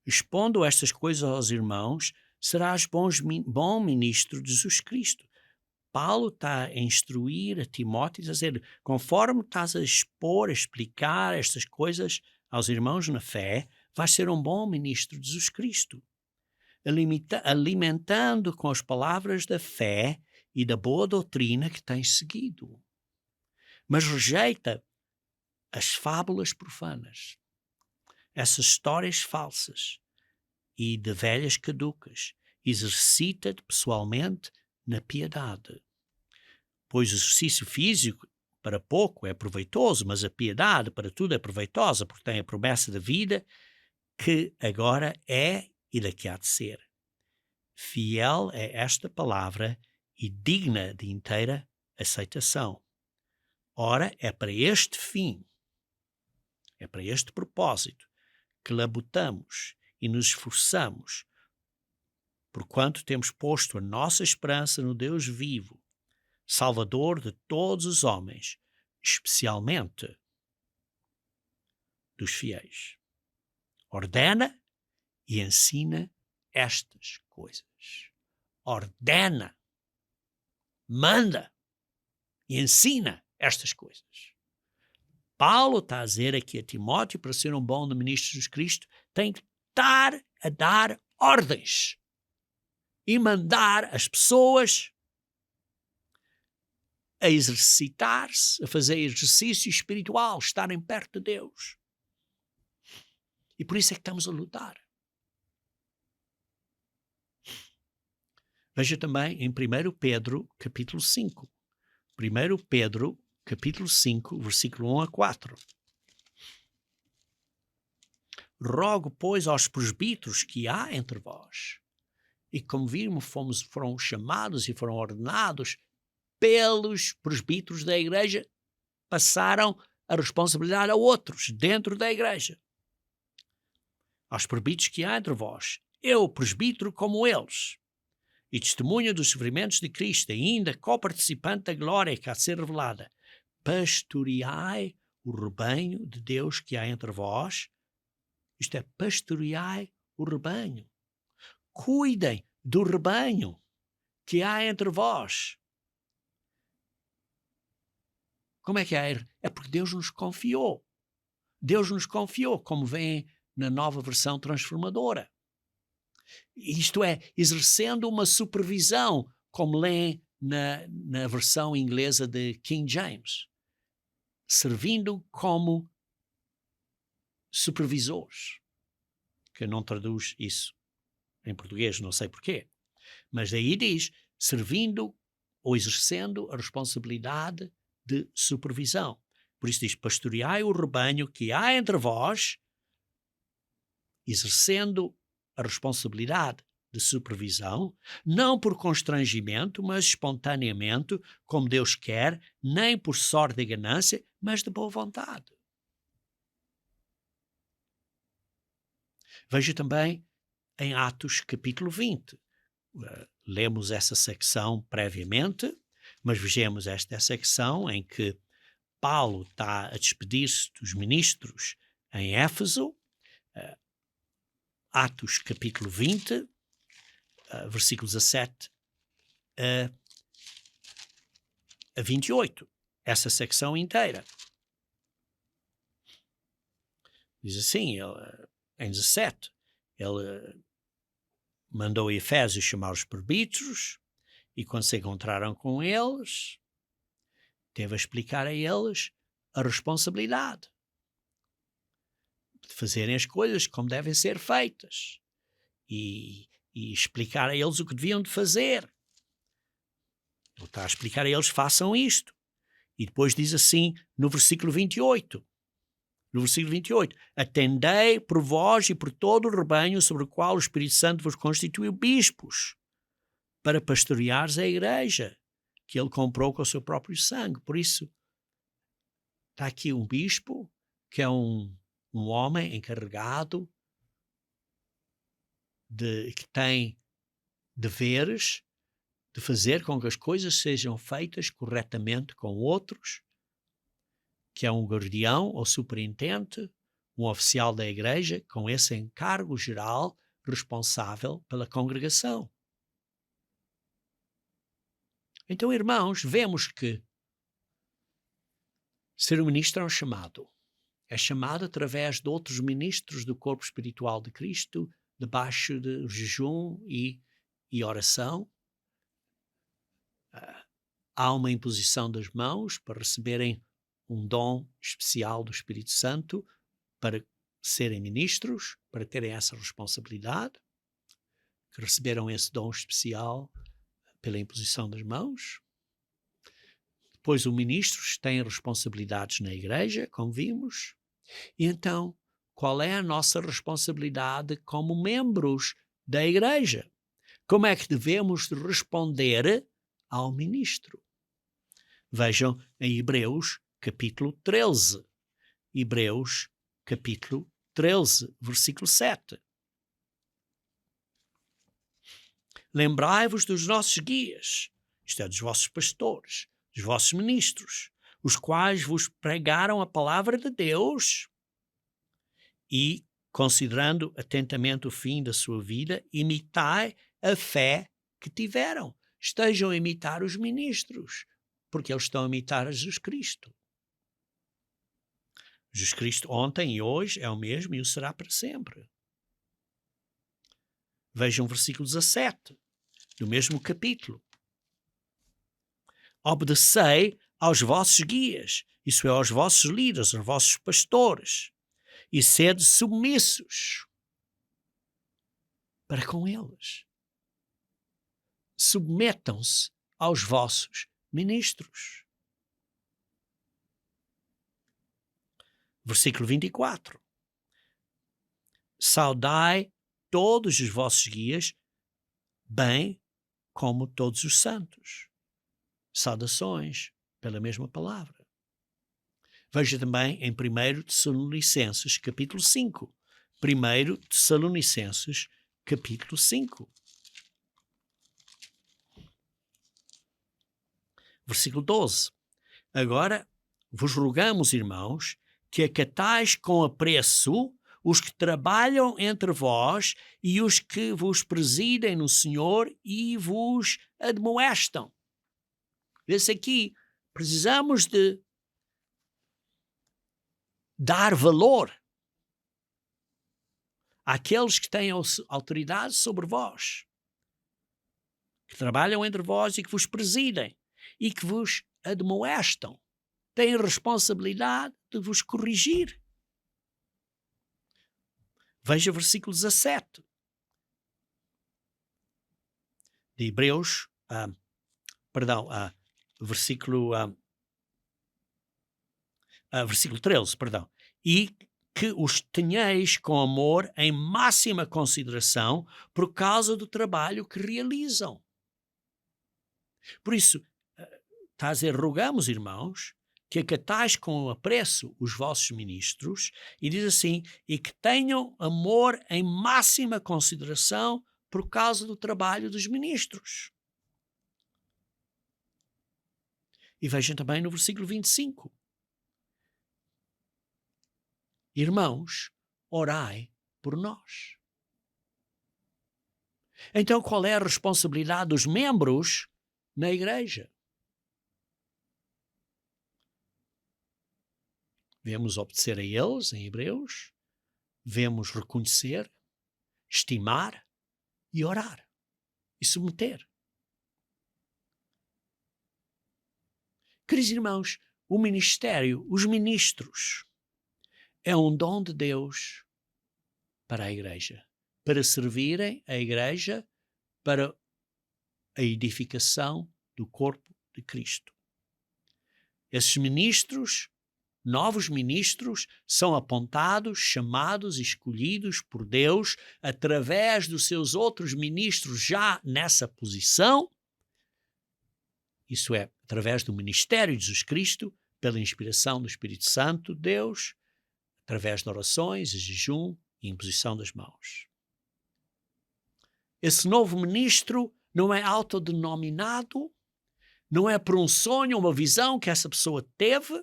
Expondo estas coisas aos irmãos, serás bom ministro de Jesus Cristo. Paulo está a instruir a Timóteo, a dizer, conforme estás a expor, a explicar estas coisas aos irmãos na fé, vais ser um bom ministro de Jesus Cristo, alimentando com as palavras da fé e da boa doutrina que tens seguido. Mas rejeita as fábulas profanas, essas histórias falsas e de velhas caducas. Exercita-te pessoalmente na piedade. Pois o exercício físico para pouco é proveitoso, mas a piedade para tudo é proveitosa, porque tem a promessa da vida que agora é e daqui há de ser. Fiel é esta palavra e digna de inteira aceitação. Ora, é para este fim, é para este propósito que labutamos e nos esforçamos, porquanto temos posto a nossa esperança no Deus vivo, Salvador de todos os homens, especialmente dos fiéis. Ordena e ensina estas coisas. Ordena, manda e ensina estas coisas. Paulo está a dizer aqui a Timóteo, para ser um bom ministro de Jesus Cristo, tem que estar a dar ordens e mandar as pessoas a exercitar-se, a fazer exercício espiritual, estarem perto de Deus. E por isso é que estamos a lutar. Veja também em 1 Pedro, capítulo 5. 1 Pedro, capítulo 5, versículo 1 a 4. Rogo, pois, aos presbíteros que há entre vós, e como vimos, foram chamados e foram ordenados pelos presbíteros da igreja, passaram a responsabilidade a outros dentro da igreja. aos presbíteros que há entre vós, eu, presbítero como eles, e testemunha dos sofrimentos de Cristo, e ainda coparticipante da glória que há de ser revelada, pastoreai o rebanho de Deus que há entre vós, isto é, pastoreai o rebanho. Cuidem do rebanho que há entre vós. Como é que é? É porque Deus nos confiou. Deus nos confiou, como vem na nova versão transformadora. Isto é, exercendo uma supervisão, como lê na versão inglesa de King James. Servindo como supervisores. Que não traduz isso em português, não sei porquê. Mas daí diz, servindo ou exercendo a responsabilidade de supervisão. Por isso diz, pastoreai o rebanho que há entre vós, exercendo a responsabilidade de supervisão, não por constrangimento, mas espontaneamente, como Deus quer, nem por sorte de ganância, mas de boa vontade. Veja também em Atos capítulo 20. Lemos essa secção previamente, mas vejamos esta secção em que Paulo está a despedir-se dos ministros em Éfeso, Atos capítulo 20, versículos 17 a 28, essa secção inteira. Diz assim, em 17, ele mandou a Efésios chamar os presbíteros e quando se encontraram com eles, teve a explicar a eles a responsabilidade de fazerem as coisas como devem ser feitas e explicar a eles o que deviam de fazer. Ele está a explicar a eles, façam isto. E depois diz assim no versículo 28, atendei por vós e por todo o rebanho sobre o qual o Espírito Santo vos constituiu bispos, para pastoreares a igreja, que ele comprou com o seu próprio sangue. Por isso, está aqui um bispo, que é um homem encarregado, que tem deveres de fazer com que as coisas sejam feitas corretamente com outros, que é um guardião ou superintendente, um oficial da igreja, com esse encargo geral responsável pela congregação. Então, irmãos, vemos que ser um ministro é um chamado. É chamado através de outros ministros do corpo espiritual de Cristo, debaixo de jejum e oração. Há uma imposição das mãos para receberem um dom especial do Espírito Santo para serem ministros, para terem essa responsabilidade, que receberam esse dom especial pela imposição das mãos. Depois os ministros têm responsabilidades na igreja, como vimos. E então, qual é a nossa responsabilidade como membros da igreja? Como é que devemos responder ao ministro? Vejam em Hebreus capítulo 13. Hebreus capítulo 13, versículo 7. Lembrai-vos dos nossos guias, isto é, dos vossos pastores, dos vossos ministros, os quais vos pregaram a palavra de Deus e, considerando atentamente o fim da sua vida, imitai a fé que tiveram. Estejam a imitar os ministros, porque eles estão a imitar a Jesus Cristo. Jesus Cristo ontem e hoje é o mesmo e o será para sempre. Vejam o versículo 17, do mesmo capítulo. Obedecei aos vossos guias, isso é, aos vossos líderes, aos vossos pastores, e sede submissos para com eles. Submetam-se aos vossos ministros. Versículo 24. Saudai todos os vossos guias, bem como todos os santos. Saudações pela mesma palavra. Veja também em 1 Tessalonicenses, capítulo 5, 1 Tessalonicenses, capítulo 5. Versículo 12. Agora vos rogamos, irmãos, que acatais com apreço os que trabalham entre vós e os que vos presidem no Senhor e vos admoestam. Vê-se aqui, precisamos de dar valor àqueles que têm autoridade sobre vós, que trabalham entre vós e que vos presidem e que vos admoestam. Têm responsabilidade de vos corrigir. Veja o versículo 17 de Hebreus, versículo 13, e que os tenhais com amor em máxima consideração por causa do trabalho que realizam. Por isso, está a dizer, rogamos, irmãos, que acatais com apreço os vossos ministros, e diz assim, e que tenham amor em máxima consideração por causa do trabalho dos ministros. E vejam também no versículo 25. Irmãos, orai por nós. Então, qual é a responsabilidade dos membros na igreja? Devemos obedecer a eles, em Hebreus, devemos reconhecer, estimar e orar e submeter. Queridos irmãos, o ministério, os ministros, é um dom de Deus para a igreja, para servirem a igreja para a edificação do corpo de Cristo. Esses ministros, novos ministros, são apontados, chamados e escolhidos por Deus através dos seus outros ministros já nessa posição, isso é, através do ministério de Jesus Cristo, pela inspiração do Espírito Santo de Deus, através de orações, jejum e imposição das mãos. Esse novo ministro não é autodenominado, não é por um sonho, uma visão que essa pessoa teve,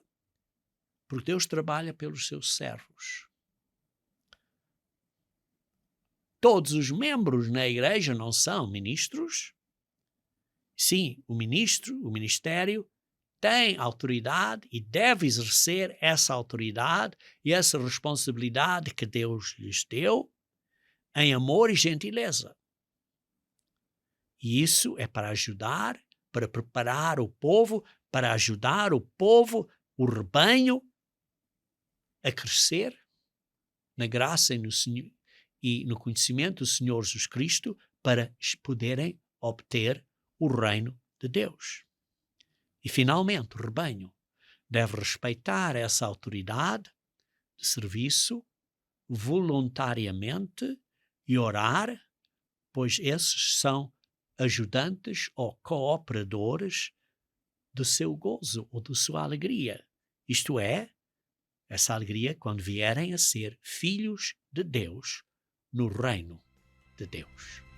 porque Deus trabalha pelos seus servos. Todos os membros na igreja não são ministros. Sim, o ministério, tem autoridade e deve exercer essa autoridade e essa responsabilidade que Deus lhes deu em amor e gentileza. E isso é para ajudar, para preparar o povo, para ajudar o povo, o rebanho, a crescer na graça e no conhecimento do Senhor Jesus Cristo para poderem obter o reino de Deus. E, finalmente, o rebanho deve respeitar essa autoridade de serviço voluntariamente e orar, pois esses são ajudantes ou cooperadores do seu gozo ou da sua alegria. Isto é, essa alegria quando vierem a ser filhos de Deus no reino de Deus.